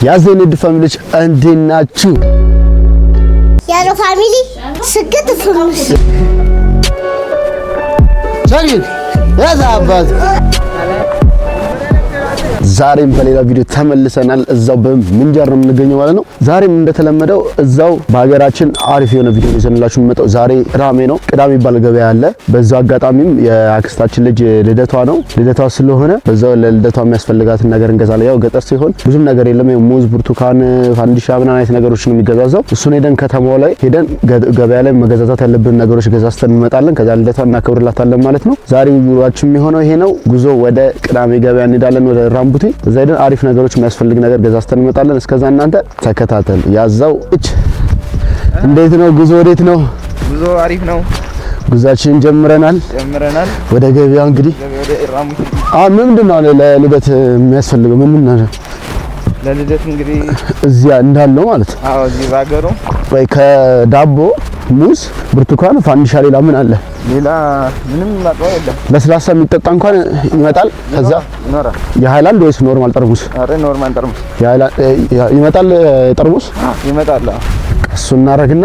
ያዘኔድ ፋሚሊዎች እንዴት ናችሁ? ያሮ ፋሚሊ ስግት ፍሩስ ሰግት ያዛባት ዛሬም በሌላ ቪዲዮ ተመልሰናል። እዛው በምንጀር ነው የምንገኘው ማለት ነው። ዛሬም እንደተለመደው እዛው በሀገራችን አሪፍ የሆነ ቪዲዮ ይዘንላችሁ የምመጣው ዛሬ ቅዳሜ ነው። ቅዳሜ ይባል ገበያ አለ። በዛው አጋጣሚም የአክስታችን ልጅ ልደቷ ነው። ልደቷ ስለሆነ በዛው ለልደቷ የሚያስፈልጋትን ነገር እንገዛለን። ያው ገጠር ሲሆን ብዙም ነገር የለም። ሙዝ፣ ብርቱካን፣ ፋንዲሻ ምናምን አይነት ነገሮች ነው የሚገዛዛው። እሱን ሄደን ከተማው ላይ ሄደን ገበያ ላይ መገዛዛት ያለብን ነገሮች ገዛዝተን እንመጣለን። ከዛ ልደቷ እናከብርላታለን ማለት ነው። ዛሬ ቪዲዮአችን የሚሆነው ይሄ ነው። ጉዞ ወደ ቅዳሜ ገበያ እንሄዳለን ወደ ራምቡቲ። እዛ ሄደን አሪፍ ነገሮች የሚያስፈልግ ነገር ገዛዝተን እንመጣለን። እስከዛ እናንተ ተከታተሉ። ያዛው እንዴት ነው ጉዞ? ወዴት ነው ጉዞ? አሪፍ ነው። ጉዛችን ጀምረናል። ወደ ገበያ እንግዲህ ምንድነው ለልደት የሚያስፈልገው? ምን ነው ለልደት እንግዲህ እዚያ እንዳለው ማለት ነው። አዎ እዚህ ባገሩ ወይ ከዳቦ ሙዝ፣ ብርቱካን፣ ፋንዲሻ ሌላ ምን አለ? ሌላ ምንም ማጥዋው የለም። ለስላሳ የሚጠጣ እንኳን ይመጣል። ከዛ ይኖራል። የሃይላንድ ወይስ ኖርማል ጠርሙስ? አረ ኖርማል ጠርሙስ ይመጣል። ጠርሙስ ይመጣል። እሱ እናረግና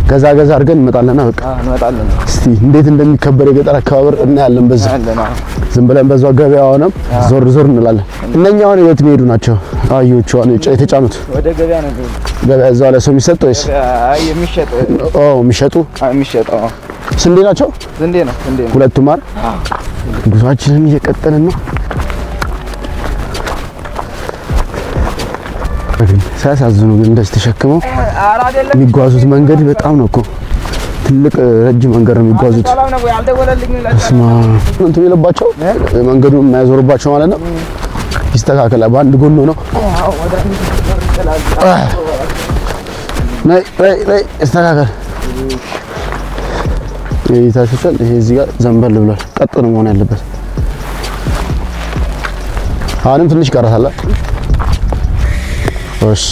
ገዛ አድርገን እንመጣለን። በቃ እንመጣለን። እስቲ እንዴት እንደሚከበር የገጠር አከባበር እናያለን። በዛ ዝም ብለን በዛው ገበያውንም ዞር እንላለን። እነኛው አሁን የት ሄዱ ናቸው? አዮቹ አሁን የተጫኑት ወደ ገበያ ነው የሚሄዱት። ገበያ እዛው ላይ ሰው የሚሰጥ ወይስ የሚሸጥ? የሚሸጡ ስንዴ ናቸው። ስንዴ ነው። ሁለቱም ማር። ጉዟችንን እየቀጠልን ነው። ሳያሳዝኑ ግን እንደዚህ ተሸክመው የሚጓዙት መንገድ በጣም ነው እኮ ትልቅ ረጅም መንገድ ነው የሚጓዙት። እስማ እንትን የለባቸው መንገዱ የማያዞርባቸው ማለት ነው። ይስተካከላል። በአንድ ጎን ነው። ነይ ይስተካከል። ይታሽሻል። ይሄ እዚህ ጋር ዘንበል ብሏል። ቀጥ ነው መሆን ያለበት። አሁንም ትንሽ ቀራታል። እሺ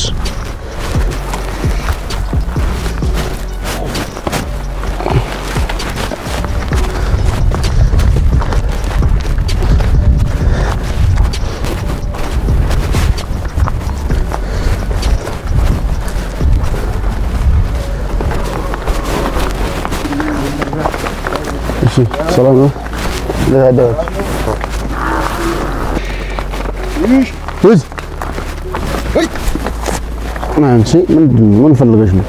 ሰላም ነው። አንቺ ምን ፈልገሽ ነው?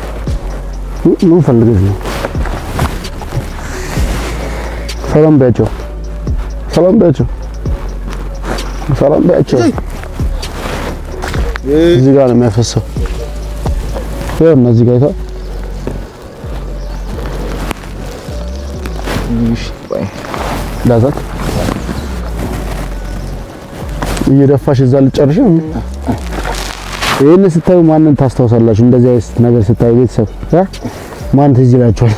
ሰላም በያቸው። እዚህ ጋር ነው የሚያፈሰው። ያው እነዚህ ጋር ይታ ዳዛት እየደፋሽ እዛ ልጨርሽ። ይሄን ስታዩ ማንን ታስታውሳላችሁ? እንደዚህ አይነት ነገር ስታዩ ቤተሰብ ማን ትዝ ይላችኋል?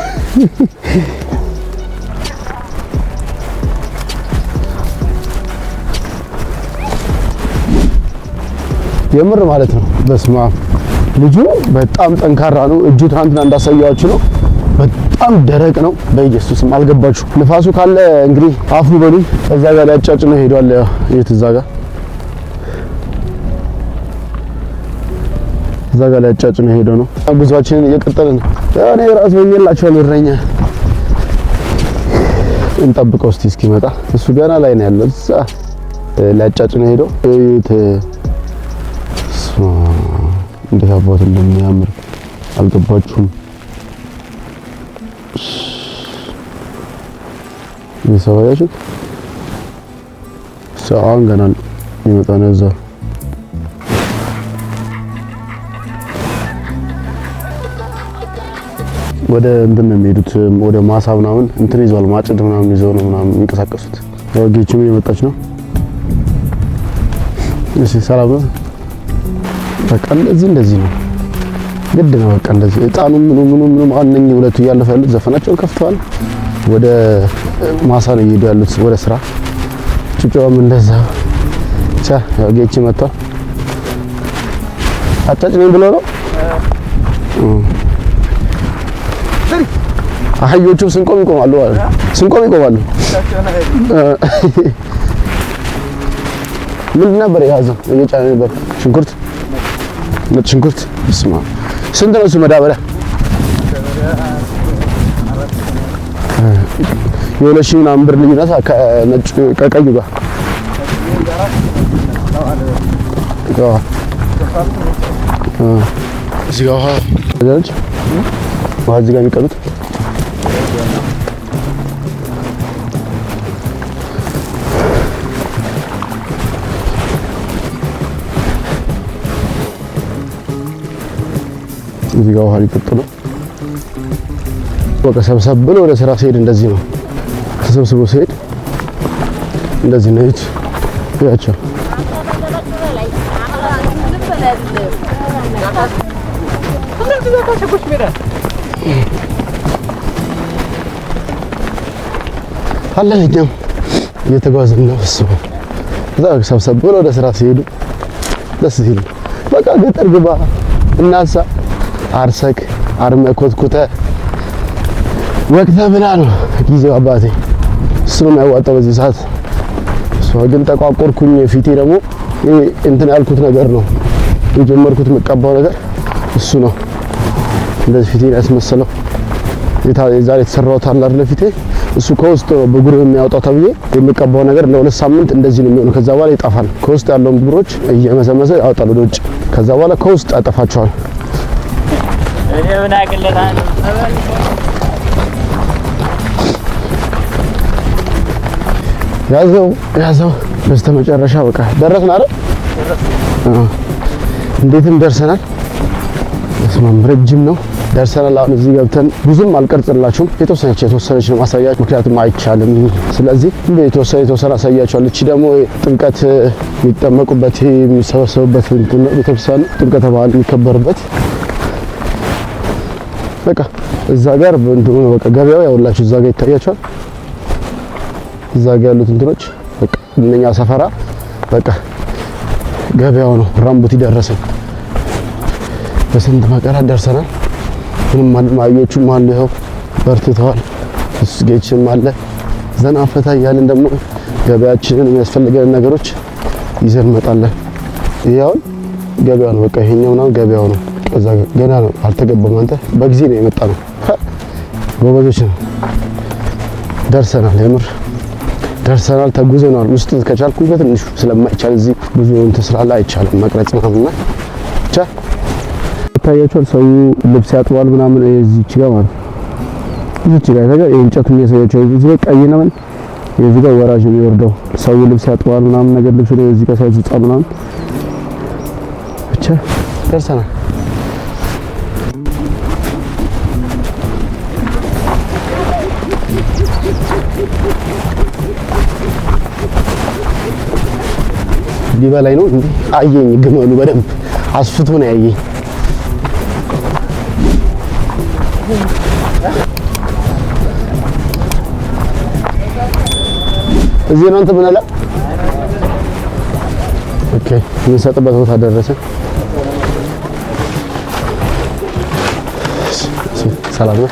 የምር ማለት ነው። በስማ ልጁ በጣም ጠንካራ ነው። እጁ ትናንትና እንዳሳያችሁ ነው። በጣም ደረቅ ነው። በኢየሱስም አልገባችሁ። ንፋሱ ካለ እንግዲህ አፉ በሉኝ። እዛ ጋር ያጫጭ ነው ሄዷል። የት እዛ ጋር ያጫጭ ነው ሄዶ ነው። ጉዟችንን እየቀጠልን ነው። እኔ ራስ ሆኜላችኋል። እረኛ እንጠብቀው እስቲ እስኪመጣ። እሱ ገና ላይ ነው ያለው። እዛ ሊያጫጭ ነው ሄዶ። እዩት እንዴት አባቱ እንደሚያምር አልገባችሁም? ይሰዋያችሁ ሰዓን ገና ይመጣ ነው። እዛ ወደ እንትን ነው የሚሄዱት። ወደ ማሳ ምናምን እንትን ይዘዋል። ማጭድ ምናምን ይዘው ነው ምናምን የሚንቀሳቀሱት። ወጌችም እየመጣች ነው። እሺ ሰላም ነው። በቃ እንደዚህ ነው ግድ ነው። በቃ እንደዚህ እጣኑ ምኑ አንነኝ ሁለቱ እያለፈ ያሉት ዘፈናቸውን ከፍተዋል። ወደ ማሳ ነው እየሄዱ ያሉት ወደ ስራ። ጭጫውም እንደዛ ጌች መጥቷል። አጫጭ ነኝ ብሎ ነው። አህዮቹ ስንቆም ይቆማሉ። ምን ነበር የያዘው? እየጫነ ነበር ሽንኩርት ነጭ ሽንኩርት ስማ ስንት ነው እሱ መዳበሪያ? የሁለት ሺህ ምናምን ብር ልዩነት ከነጭ ከቀዩ ጋር እዚህ ጋር ውሃ እዚህ ጋር የሚቀሉት እዚህ ጋር ውሃ ሊጠጡ ነው። በቃ ሰብሰብ ብሎ ወደ ስራ ሲሄድ እንደዚህ ነው። ተሰብስቦ ሲሄድ እንደዚህ ነው። ያቸው አለኝም እየተጓዝን ነው። እሱ እዛ ሰብሰብ ብሎ ወደ ስራ ሲሄዱ ደስ ሲል በቃ ገጠር ግባ እናሳ አርሰክ አርመኮትኩተ ወቅተ ብላ ነው ጊዜው አባቴ። እሱ ነው የሚያዋጣው በዚህ ሰዓት። እሱ ግን ተቋቆርኩኝ። ፊቴ ደግሞ እንትን ያልኩት ነገር ነው የጀመርኩት መቀባው ነገር እሱ ነው እንደዚህ ፊቴን ያስመሰለው። የዛሬ የተሰራሁት አለ አይደል ፊቴ እሱ ከውስጥ ብጉር የሚያወጣው ተብዬ የሚቀባው ነገር ለሁለት ሳምንት እንደዚህ ነው የሚሆነው። ከዛ በኋላ ይጣፋል። ከውስጥ ያለውን ብጉሮች እየመሰመሰ ያወጣል ወደ ውጭ። ከዛ በኋላ ከውስጥ ያጠፋቸዋል። እኔ ምን አቅለታል ያዘው በስተመጨረሻ በቃ ደረስን አይደል? እንዴትም ደርሰናል። በስመ አብ ረጅም ነው ደርሰናል። አሁን እዚህ ገብተን ብዙም አልቀርጽላችሁም። የተወሰነች ነው ማሳያችሁ፣ ምክንያቱም አይቻልም። ስለዚህ የተወሰነ አሳያችኋለሁ። እቺ ደግሞ ጥምቀት የሚጠመቁበት የሚሰበሰቡበት ቤተክርስቲያን ጥምቀተ በዓል የሚከበርበት በቃ እዛ ጋር እንደሆነ በቃ ገበያው ያውላችሁ እዛ ጋር ይታያችኋል። እዛ ጋር ያሉት እንትኖች በቃ እነኛ ሰፈራ በቃ ገበያው ነው። ራምቡቲ ደረሰን። በስንት መከራ ደርሰናል። ምንም ማዮቹም አሉ ይኸው በርትተዋል። ስጌችም አለ ዘና ፈታ እያልን ደግሞ ገበያችንን የሚያስፈልገን ነገሮች ይዘን እንመጣለን። ይሄው ገበያው ነው። በቃ ይሄኛው ነው ገበያው ነው። ከዛ ገና ነው አልተገባም። አንተ በጊዜ ነው የመጣ ነው። ጎበዞች ነው። ደርሰናል። የምር ደርሰናል። ተጉዘናል። ውስጥ ከቻልኩ በትንሹ ስለማይቻል እዚህ ብዙ እንትን ስላለ አይቻልም መቅረጽ ምናምን ብቻ ታያችኋል። ሰው ልብስ ያጥባል ምናምን እዚች ጋር ማለት እዚች ጋር ታዲያ የእንጨቱ የሚያሳያቸው እዚህ ጋር ቀይ ነው። እዚህ ጋር ወራጅ የሚወርደው ሰው ልብስ ያጥባል ምናምን ነገር ልብስ ነው። እዚህ ጋር ሳይዙ ጻ ምናምን ብቻ ደርሰናል። ሊበላይ ነው እንዴ? አየኝ ግመሉ በደንብ አስፍቶ ነው ያየኝ። እዚህ ነው እንትን ብለላ። ኦኬ የምንሰጥበት ቦታ ደረሰ። ሰላም ነው።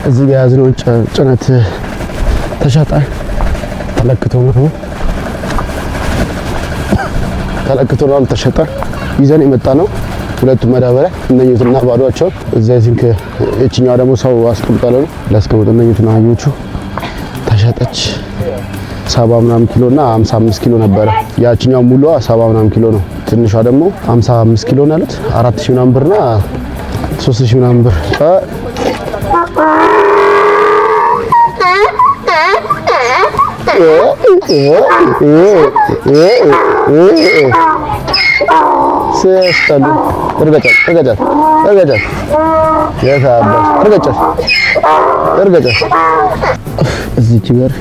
እዚህ ጋር ያዝነው ጭነት ተሸጠ። ተለክቶ ነው ተሸጠ። ይዘን የመጣ ነው ሁለቱ መዳበሪያ እነኝቱና ባዶአቸው እዛ ዚንክ እቺኛው ደግሞ ሰው አስቀምጣለሁ ላስቀምጥ። እነኝቱና አዮቹ ተሸጠች። 70 ምናምን ኪሎ እና 55 ኪሎ ነበረ። ያቺኛው ሙሉ 70 ምናምን ኪሎ ነው። ትንሿ ደግሞ 55 ኪሎ ነው ያሉት 4000 ምናምን ብርና 3000 ምናምን ብር። ሲስተም እርገጫት እዚች ጋር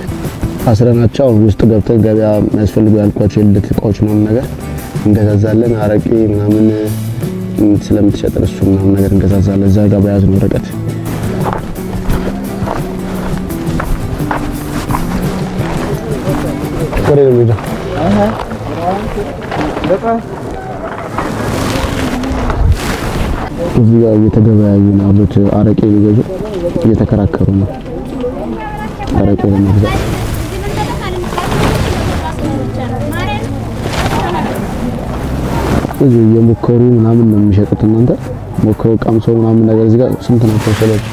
አስረናቸው ውስጥ ገብተን ገበያ የሚያስፈልጉ ያልኳቸው የልደት እቃዎች ምናምን ነገር እንገዛዛለን። አረቄ ምናምን ስለምትሸጥ እሱ ምናምን ነገር እንገዛዛለን። እዛ ጋር በያዝነው ወረቀት ወሬ ነው የሚለው እዚህ ጋር እየተገበያዩ ነው ያሉት። አረቄ ሊገዙ እየተከራከሩ ነው። አረቄ ለመግዛት እዚህ የሞከሩ ምናምን ነው የሚሸጡት። እናንተ ሞከሩ ቀምሰው ምናምን ነገር እዚህ ጋር ስንት ናቸው? ሰለች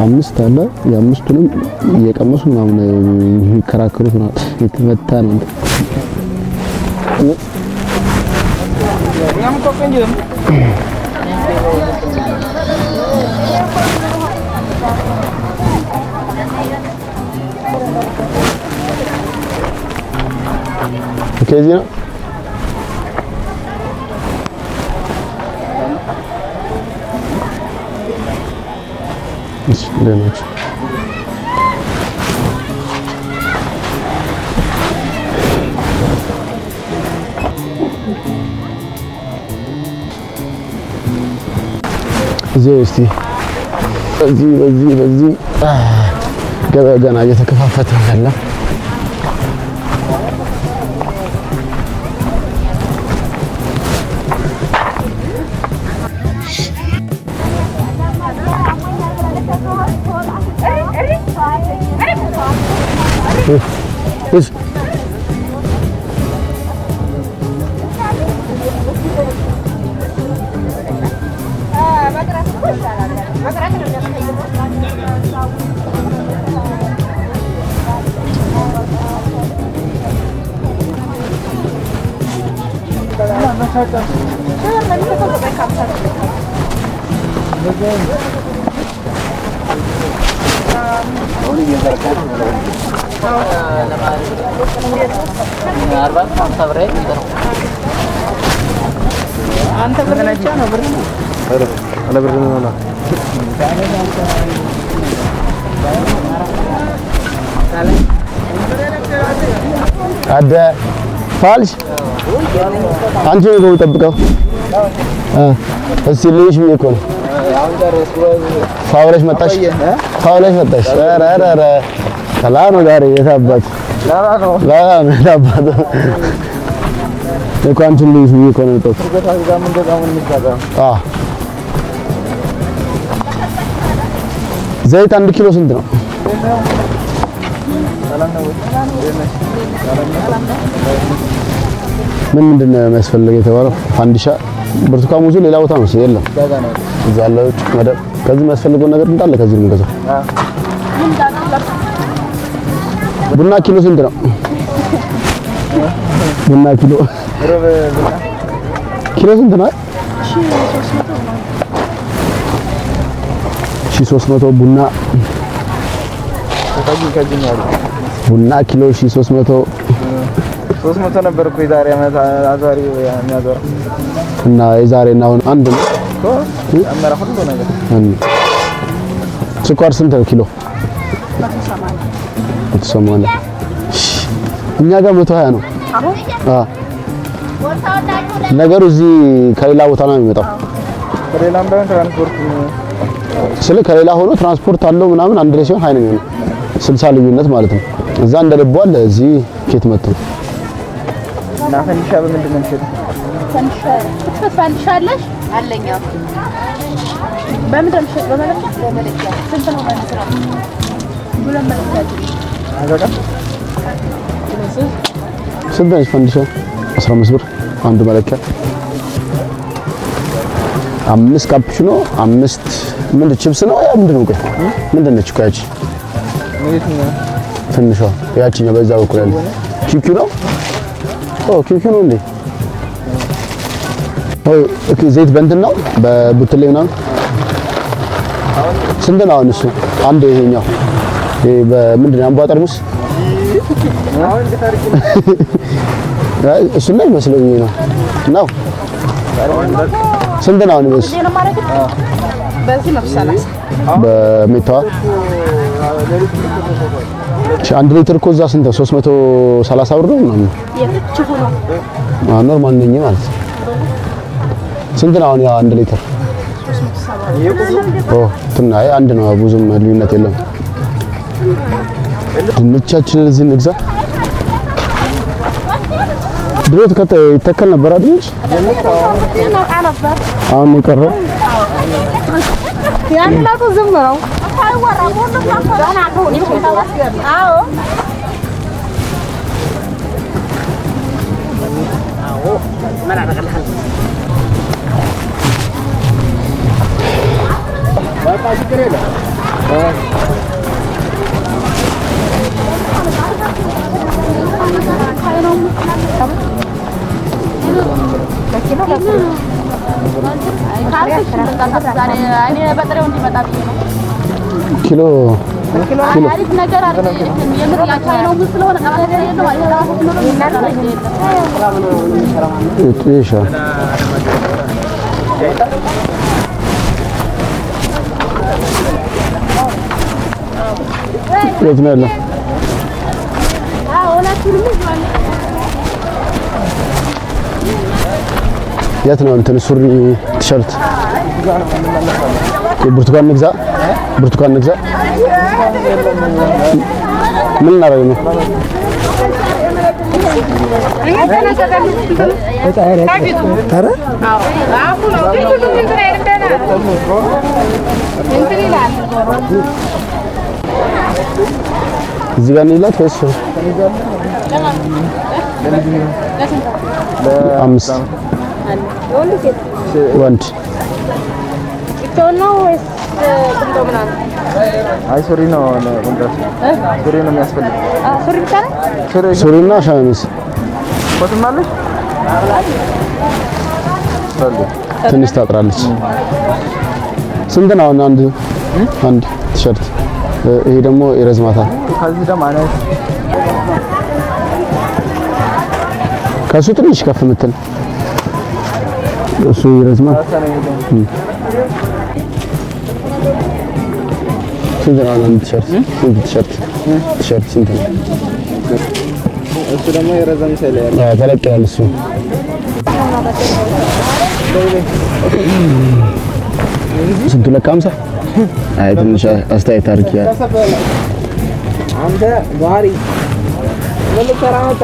5 አለ። የአምስቱንም እየቀመሱ ምናምን የሚከራከሩት ነው። የተመታ ነው። ከዚህ ነው ለነጭ እስቲ በዚህ ገበያ ገና እየተከፋፈተ ያለ አንተ ብር ብቻ ነው ብር ነው አለ ብር ነው ነው አደ ፋልሽ አንቺ ነው የምጠብቀው እሺ ልጅ ምን ይኮን ፋውለሽ መጣሽ ኧረ ሰላም ነው ዛሬ የታባት ላላ የታባት የኳንቱን ልጅ ምን ይኮን ነው ዘይት 1 ኪሎ ስንት ነው? ምንድን ነው የሚያስፈልገው የተባለው? ፋንዲሻ ብርቱካን ሙዙ ሌላ ቦታ ነው የለም። እዛ ያለው መደብ ከዚህ የሚያስፈልገው ነገር እንዳለ ከዚህ ነው የምንገዛው። ቡና ኪሎ ስንት ነው? ቡና ኪሎ ስንት ነው? 1300 ቡና ኪሎ 300 ነበር እኮ የዛሬ ዓመት አዛሪ የሚያዞር እና የዛሬና አሁን አንድ ነው አመራ ሁሉ ነገር። ስኳር ስንት ነው ኪሎ? 180 እኛ ጋር 120 ነው። ነገሩ እዚህ ከሌላ ቦታ ነው የሚመጣው። ከሌላም ባይሆን ትራንስፖርት ስለ ከሌላ ሆኖ ትራንስፖርት አለው ምናምን አንድ ላይ ሲሆን ሃይ ነው የሚሆነው 60 ልዩነት ማለት ነው። እዛ እንደልቦ አለ እዚህ ኬት መጥቶ እና ፈንዲሻ በምንድን ነው የሚሸጠው? ፈንዲሻ አለሽ አለኛ በምንድን ነው የሚሸጠው? በመለኪያ ስንት ነው ማለት ነው? ሁለት መለኪያ አዘጋ ስንት ነው ፈንዲሻ? 15 ብር አንዱ መለኪያ 5 ካፕቺኖ 5 ምንድን ቺፕስ ነው ያ ምንድን ነው? ቆይ ምንድን ነች እኮ ያቺ ትንሿ ያቺኛው በዛ በኩል ያለ ኪኪ ነው። ኪኪ ነው እንዴ? ኦኬ ዘይት በእንትን ነው በቡትሌ ምናምን ስንት ነው አሁን እሱ? አንድ ይሄኛው ይሄ በምንድን ነው አምቧ ጠርሙስ እሱ ላይ መስሎኝ ነው ስንት ነው አሁን? በዚህ ነው 30 በሜታዋ 1 ሊትር እኮ እዛ ስንት ነው? 330 ብር ነው ምናምን ኖርማል ነኝ ማለት ነው። ስንት ነው አሁን ያ 1 ሊትር? ትናይ አንድ ነው ብዙም ልዩነት የለም። ድንቻችንን እዚህ እንግዛ። ድሮት ይተከል ነበር አይደል? አሁን የቀረው ያንላቱ ዝም ነው። ኪሎ አሪፍ ነገር አለ። የምር ያቻይነው ስለሆነ ነው የት ነው ያለው? የት ነው እንትን ሱሪ ቲሸርት ብርቱካን ንግዛ ምን እናደርግ ነው? እዚህ ጋር ነው ይላት ወይስ አምስት ወንድ ነው ወይስ ቁንጦ ምናምን? አይ ሱሪ ነው ሱሪ ነው የሚያስፈልግ። ሱሪ ብቻ ነው? ሱሪና ሸሚዝ ኮትም አለሽ? ትንሽ ታጥራለች። ስንት ነው አንድ ቲሸርት? ይሄ ደግሞ ይረዝማታል። ከዚህ ደግሞ አነስ ከሱ ትንሽ ከፍ የምትል እሱ ይረዝማል። ስንት ነው አንድ ቲሸርት? ቲሸርት ስንት ነው? እሱ ደግሞ የረዘም ይችላል። ተለቅ ያለ እሱ ስንቱ ለካ 50? አይ ትንሽ አስተያየት አድርጊ። አንተ ባህሪ ምን ተራመጣ?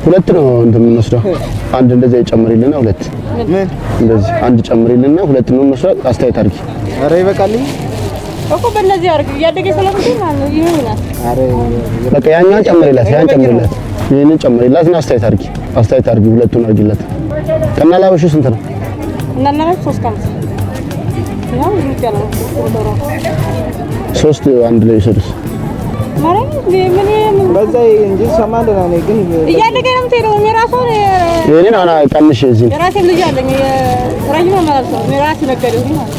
ሁለት ነው እንትን የምንወስደው። አንድ እንደዚህ ጨምሪልና ሁለት ምን እንደዚህ አንድ ጨምሪልና ሁለት ነው የምንወስደው። አስተያየት አድርጊ። ኧረ ይበቃልኝ እኮ በእነዚህ አድርግ እያደገ ስለምትል ማለት ነው ይሆናል። ኧረ በቃ ያኛውን ጨምሪላት፣ ይሄንን ጨምሪላት እና አስተያየት አድርጊ። ሁለቱን አድርጊላት። ከናላበሹ ስንት ነው? እናናችሁ 3 ካምስ ነው ይቻላል። ሶስት አንድ ላይ ይሰዱስ ማረኝ ምን በዛ እንጂ ሰማንደ ነው ግን እያደገ ነው የምትሄደው። የራሱን ይሄንን አና ቀንሽ እዚህ የራሴ ልጅ አለኝ የራጅማ ማለት ነው። የራሴ ነገደው ማለት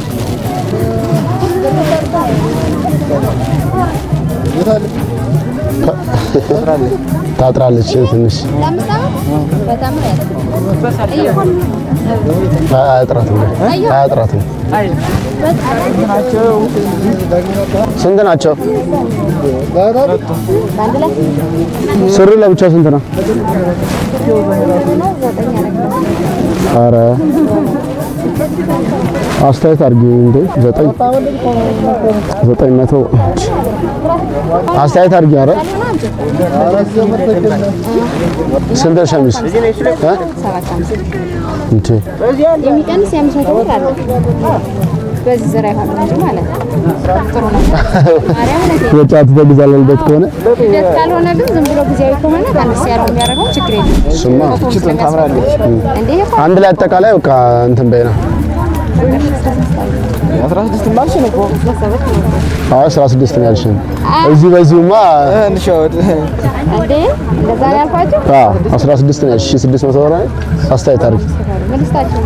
ታጥራለች ትንሽ አያጥራትም። ስንት ናቸው? ሱሪ ለብቻው ስንት ነው? ኧረ አስተያየት አድርጊ እንዴ 900 አስተያየት አድርጊ። ኧረ ስንት ሸሚዝ እንዴ የሚቀንስ የምሰጠው ብር አለ። በዚህ ዘራ ይሆን እንጂ ማለት ነው። ጥሩ ነው። ማርያም ነው ወጣት በግዛለን ልደት ከሆነ ልደት ካልሆነ ግን ዝም ብሎ ጊዜያዊ ከሆነ አንስ ያለው የሚያደርገው ችግር የለም። ስማ አንድ ላይ አጠቃላይ በቃ እንትን በይና 16 ማልሽ ነው እኮ 16 ነው ያልሽኝ። እዚህ በዚህማ እንሻወድ እንዴ እንደዛ ነው ያልኳችሁ። 16 ነው ያልሽኝ። 600 ብር አስተያየት አድርጊ። መልስታችሁ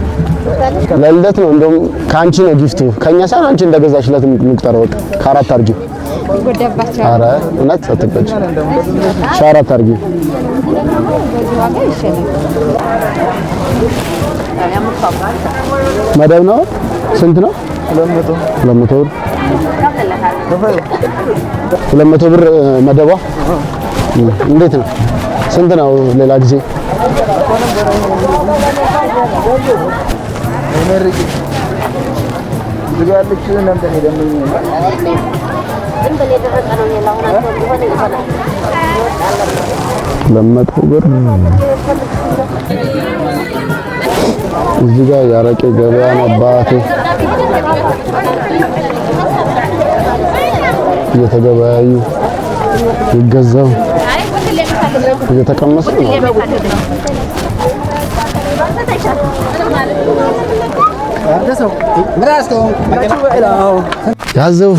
ለልደት ነው እንደውም ከአንቺ ነው ጊፍቱ። ከኛ ሳይሆን አንቺ እንደገዛሽለት እንቁጠረው። በቃ ከአራት አድርጊ። ጎደባቸው። ኧረ እውነት አትቀጭ። ሻራት አድርጊ። በዚህ ዋጋ ይሻላል። መደብ ነው ስንት ነው? 200 ብር 200 ብር መደቧ። እንዴት ነው? ስንት ነው? ሌላ ጊዜ 200 ብር። እዚህ ጋር ያረቄ ገበያ ነው። አባቴ እየተገበያዩ ይገዛው እየተቀመሰ ነው። ያዘው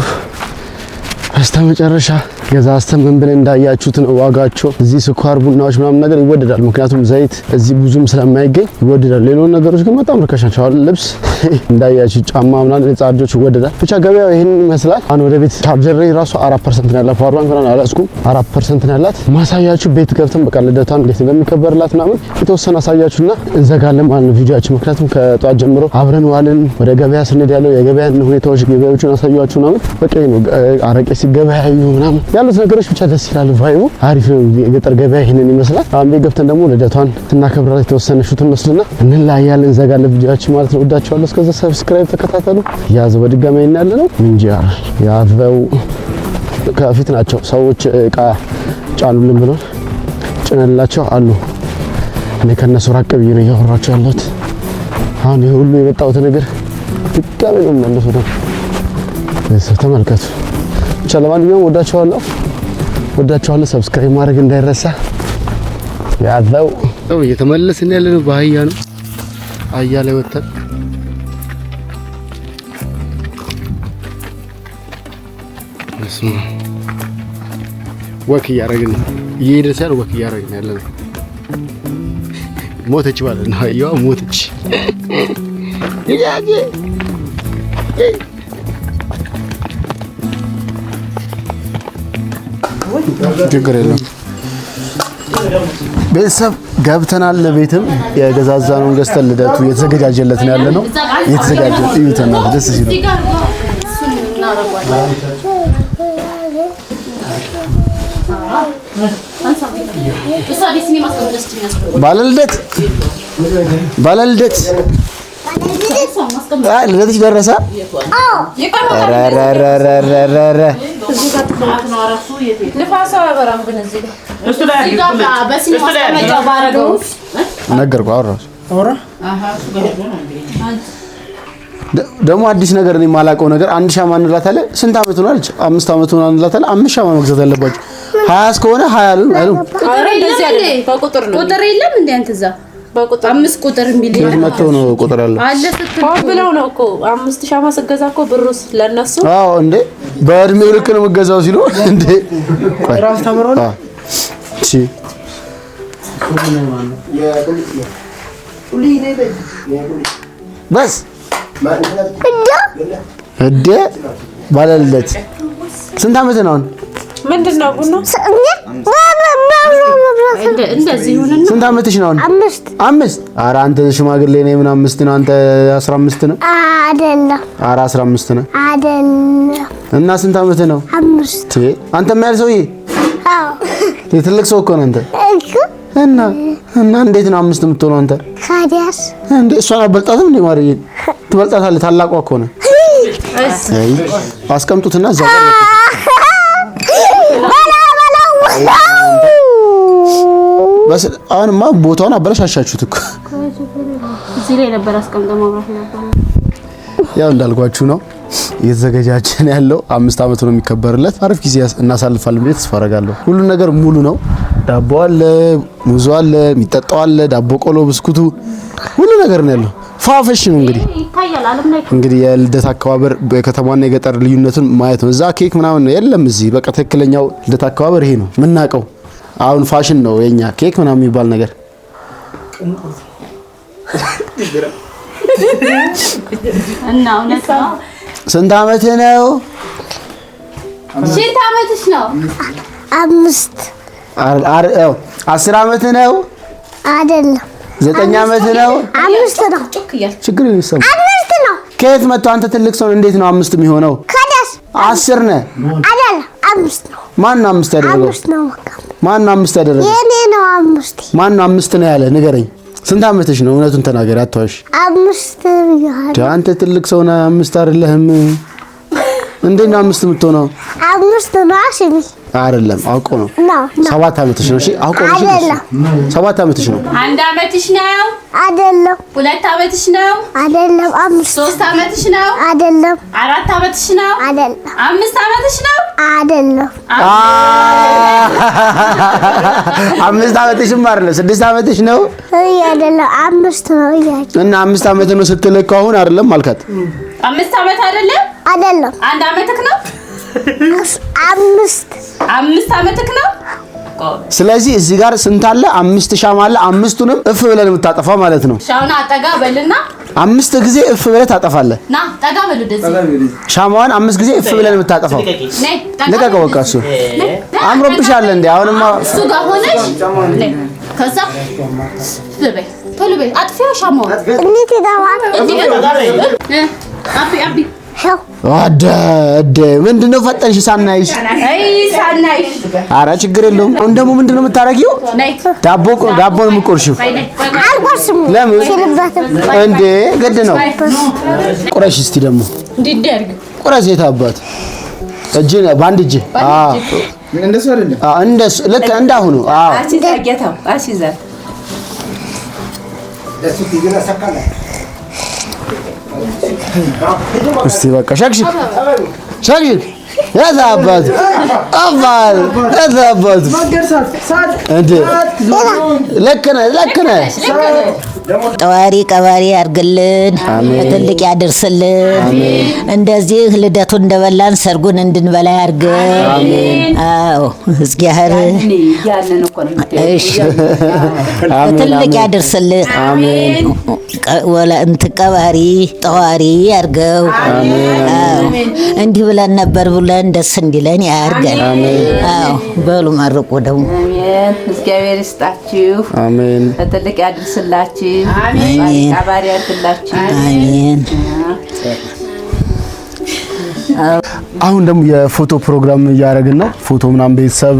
በስተመጨረሻ ገዛዝተን ምን ብለን እንዳያችሁት ነው ዋጋቸው። እዚህ ስኳር ቡናዎች ምናምን ነገር ይወደዳል፣ ምክንያቱም ዘይት እዚህ ብዙም ስለማይገኝ ይወደዳል። ሌሎች ነገሮች ግን በጣም ርካሽ ናቸው። ልብስ እንዳያችሁ ጫማ ምናምን ለጻጆች ይወደዳል። ብቻ ገበያው ይሄን ይመስላል። አሁን ወደ ቤት ቻርጀር ራሱ 4% ነው ያለው። ፓወር ባንክ ምናምን አላስኩም 4% ነው ያላት። ማሳያችሁ ቤት ገብተን በቃ ልደቷን እንዴት እንደሚከበርላት ምናምን የተወሰነ አሳያችሁና እንዘጋለን ማለት ነው ቪዲዮአችን። ምክንያቱም ከጧት ጀምሮ አብረን ዋልን። ወደ ገበያ ስንሄድ ያለው የገበያን ሁኔታዎች ገበያዎችን አሳያችሁ ምናምን በቃ ነው። አረቄ ሲገበያዩ ምናምን ያሉት ነገሮች ብቻ ደስ ይላል። ቫይቡ አሪፍ ነው። የገጠር ገበያ ይሄንን ይመስላል። አሁን ቤት ገብተን ደግሞ ልደቷን ስናከብራት የተወሰነ ሹት መስልና እንላያለን፣ እንዘጋለን ቪዲዮአችን ማለት ነው። ወዳችኋለሁ። እስከዛ ሰብስክራይብ ተከታተሉ። ያዘው በድጋሚ እናያለ ነው ምንጃር ያዘው ከፊት ናቸው ሰዎች እቃ ጫኑልን ብሎ ጭነላቸው አሉ። እኔ ከነሱ ራቅ ብዬ ነው እያወራቸው ያለሁት። አሁን ይሄ ሁሉ የመጣሁት ነገር ድጋሚ ነው የምመለሰው ነው። ተመልከቱ። ብቻ ለማንኛውም ወዳችኋለሁ። ሰብስክራይብ ማድረግ እንዳይረሳ። ያዘው እየተመለስን ያለነው በአህያ ነው። አህያ ላይ ወጣን። ወክ እያደረግን እየሄድን ሳይሆን ወክ እያደረግን ያለነው። ሞተች ማለት ነው። አህያዋ ሞተች። ችግር የለም። ቤተሰብ ገብተናል። ለቤትም የገዛዛነውን ገዝተን ልደቱ የተዘጋጀለት ነው ያለ ነው። የተዘጋጀ እዩትና ደስ ሲል ባለልደት ልደትሽ ደረሰ? ነገርኩህ። ደግሞ አዲስ ነገር እኔ የማላውቀው ነገር 1 ሻማ እንላታለን። ስንት አመት ሆኗል? 5 አመት ሆኗል እንላታለን። 5 ሻማ መግዛት አለባችሁ። 20 እስከሆነ 20 አይሉም። ቁጥር የለም እንዴ አንተ እዛ በቁጥር 5 ቁጥር ሚሊዮን መጥቶ ነው ቁጥር ያለው አለ ስትል ብለው ነው እኮ 5 ሻማ ስገዛ እኮ ብሩስ ለነሱ። አዎ እንዴ በእድሜው ልክ ነው የምገዛው ሲሉ እንዴ ራስ ተምሮን እሺ በስ እደ ባለልደት ስንት አመት ነው? ምንድነው ቡና እንደዚህ ሆነና ስንት አመትሽ ነው? 5 ኧረ አንተ ሽማግሌ ነኝ። ምን 5 ነው? አንተ 15 ነው አይደለም? ኧረ 15 ነው አይደለም? እና ስንት አመት ነው? 5 አንተ የሚያህል ሰውዬ? አዎ ትልቅ ሰው እኮ ነው አንተ። እና እንዴት ነው 5 የምትሆነው አንተ? ካዲያስ እንዴ እሷን አበልጣትም እንዴ ማርዬ? ትበልጣታለህ። ታላቋ እኮ ነው። አይ አስቀምጡትና እዛ በስ አሁንማ ቦታውን አበላሻሻችሁት እኮ። እዚህ ላይ ነበር አስቀምጠው ማብራት ነበር። ያው እንዳልኳችሁ ነው እየተዘጋጃችን ያለው። 5 አመት ነው የሚከበርለት። አሪፍ ጊዜ እናሳልፋለን ብዬ ተስፋ አደርጋለሁ። ሁሉ ነገር ሙሉ ነው። ዳቦ አለ፣ ሙዙ አለ፣ የሚጠጣው አለ፣ ዳቦ ቆሎ፣ ብስኩቱ ሁሉ ነገር ነው ያለው። ፋፈሽ ነው እንግዲህ ይታያል። ዓለም ላይ እንግዲህ የልደት አከባበር በከተማና የገጠር ልዩነቱን ማየት ነው። እዛ ኬክ ምናምን ነው የለም። እዚህ በቃ ትክክለኛው ልደት አከባበር ይሄ ነው የምናውቀው። አሁን ፋሽን ነው የኛ ኬክ ምናምን የሚባል ነገር። እና እውነት ነው። ስንት አመት ነው? ስንት አመትሽ ነው? 5 10 አመት ነው? አይደለም? 9 አመት ነው? 5 ነው። ችግር የለም። 5 ነው። ከየት መጥቶ አንተ ትልቅ ሰው እንዴት ነው 5 የሚሆነው? ካዲያስ 10 ነህ? አይደለም? 5 ነው። ማን ነው 5 ያደረገው? 5 ነው። ማን ነው 5 ያደረገው? የኔ ነው 5። ማን ነው 5 ነው ያለ? ንገረኝ። ስንት አመትሽ ነው? እውነቱን ተናገር፣ አትዋሽ። 5 ይያል። አንተ ትልቅ ሰው ነህ። 5 አይደለህም። እንዴት ነው 5 የምትሆነው? 5 ነው። አሽሚ አይደለም አውቆ ነው። ነው 7 ዓመትሽ ነው። እሺ አውቆ ነው። እሺ አይደለም 7 ዓመትሽ ነው። 1 ዓመትሽ ነው። አይደለም 2 ዓመትሽ ነው። አይደለም 3 ዓመትሽ ነው። አይደለም 4 ዓመትሽ ነው። አይደለም 5 ዓመትሽ ነው። አይደለም 5 ዓመትሽም አይደለም 6 ዓመትሽ ነው። አይደለም 5 ነው እያልኩ እና 5 ዓመት ነው ስትልክ አሁን አይደለም አልካት። 5 ዓመት አይደለም። አይደለም 1 ዓመትክ ነው። 5 ዓመትክ ነው። ስለዚህ እዚህ ጋር ስንት አለ? 5 ሻማ አለ። 5ቱንም እፍ ብለን የምታጠፋው ማለት ነው። ሻውና አጠጋ በልና 5 ጊዜ እፍ ብለህ ታጠፋለህ። ና ጠጋ በሉ ደዚህ ሻማዋን 5 ጊዜ እፍ ብለን የምታጠፋው። ነይ ጠጋ ልቀቀው በቃ እሱ አምሮብሻል እንዴ? አሁንማ እሱ ጋር ሆነሽ ነይ። ከዛ ልበይ ቶሎ በይ አጥፊያ ሻማው እንዴት ይዳዋል አቢ አደ ምንድነው ፈጠንሽ? ሳናይሽ ሳናይሽ። ኧረ ችግር የለውም። አሁን ደግሞ ምንድነው የምታረጊው? ዳቦ ነው የምትቆርሺው? አልቆርስም። ለምን ሲልበትም እንዴ? ግድ ነው። ቁረሽ እስቲ ደግሞ እንዲደርግ ቁረሽ። የት አባት እጅን በአንድ እጅ እንደሱ አይደለም። እንደሱ ልክ እንዳሁኑ። ጌታው አሲዛት እስቲ በቃ ሸክሽክ የት አባቱ እንዴ? ልክ ነህ። ጠዋሪ ቀባሪ ያርግልን፣ ትልቅ ያድርስልን። እንደዚህ ልደቱ እንደበላን ሰርጉን እንድንበላ ያርገን። አዎ እግዚአብሔር ትልቅ ያድርስልን። ወላ እንት ቀባሪ ጠዋሪ ያርገው። አዎ እንዲህ ብለን ነበር ብለን ደስ እንዲለን ያርገን። አዎ በሉ መርቁ ደግሞ። አሜን። እግዚአብሔር ይስጣችሁ። አሜን። ትልቅ ያድርስላችሁ። አሜን። ቀባሪ ያድርግላችሁ። አሜን። አሁን ደግሞ የፎቶ ፕሮግራም እያደረግን ነው። ፎቶ ምናምን ቤተሰብ፣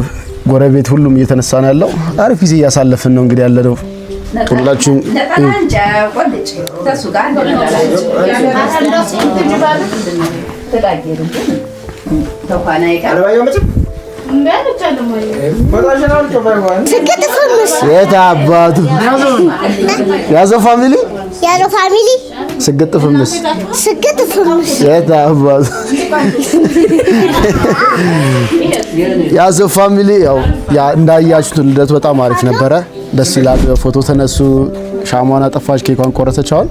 ጎረቤት ሁሉም እየተነሳ ነው ያለው። አሪፍ ጊዜ እያሳለፍን ነው እንግዲህ ያለነው። ሁላችሁም የት አባቱ ያዘው ፋሚሊ ስግጥ ፍምስ የት አባቱ ያዘው ፋሚሊ። ያው እንዳያችሁት ልደቱ በጣም አሪፍ ነበረ። ደስ ይላል። ፎቶ ተነሱ፣ ሻማዋን አጠፋች፣ ኬኳን ቆረሰች። አሁን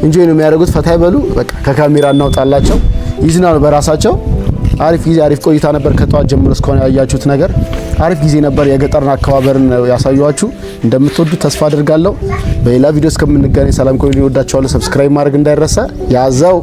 ኢንጆይ ነው የሚያደርጉት። ፈታ ይበሉ በቃ። ከካሜራ እናውጣላቸው፣ ይዝናሉ በራሳቸው። አሪፍ ጊዜ አሪፍ ቆይታ ነበር። ከጠዋት ጀምሮ እስካሁን ያያችሁት ነገር አሪፍ ጊዜ ነበር። የገጠርን አከባበርን ያሳዩዋችሁ። እንደምትወዱት ተስፋ አድርጋለሁ። በሌላ ቪዲዮ እስከምንገናኝ ሰላም ቆዩ። ወዳችኋለሁ። ሰብስክራይብ ማድረግ እንዳይረሳ። ያዘው